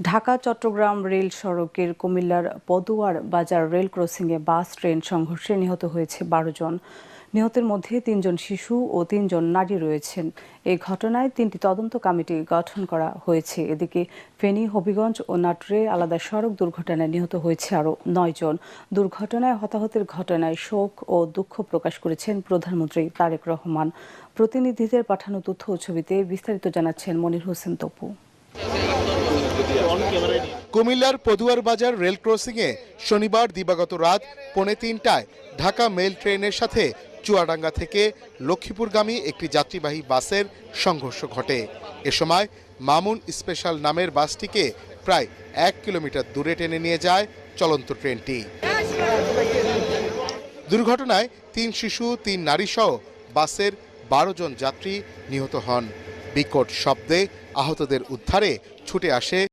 Dhaka Chittagong rail সড়কের কুমিল্লার পদুয়ার বাজার রেল ক্রসিংয়ে বাস ট্রেন সংঘর্ষে নিহত হয়েছে ১২ জন। নিহতের মধ্যে ৩ জন শিশু ও ৩ জন নারী রয়েছেন। এই ঘটনায় ৩টি তদন্ত কমিটি গঠন করা হয়েছে। এদিকে ফেনী, হবিগঞ্জ ও নাটোরে আলাদা সড়ক দুর্ঘটনায় নিহত হয়েছে আরও ৯ জন। দুর্ঘটনায় হতাহতের ঘটনায় শোক ও দুঃখ প্রকাশ করেছেন প্রধানমন্ত্রী তারেক রহমান। প্রতিনিধিদের পাঠানো তথ্য ও ছবিতে বিস্তারিত জানাচ্ছেন মনির হোসেন তপু। কুমিল্লার পদুয়ার বাজার রেল ক্রসিংয়ে শনিবার দিবাগত রাত 3:45টায় ঢাকা মেল ট্রেনের সাথে চুয়াডাঙ্গা থেকে লক্ষ্মীপুরগামী একটি যাত্রীবাহী বাসের সংঘর্ষ ঘটে। এ সময় মামুন স্পেশাল নামের বাসটিকে প্রায় 1 কিলোমিটার দূরে টেনে নিয়ে যায় চলন্ত ট্রেনটি। দুর্ঘটনায় 3 শিশু 3 নারী সহ বাসের 12 জন যাত্রী নিহত হন। বিকট শব্দে আহতদের উদ্ধারে ছুটে আসে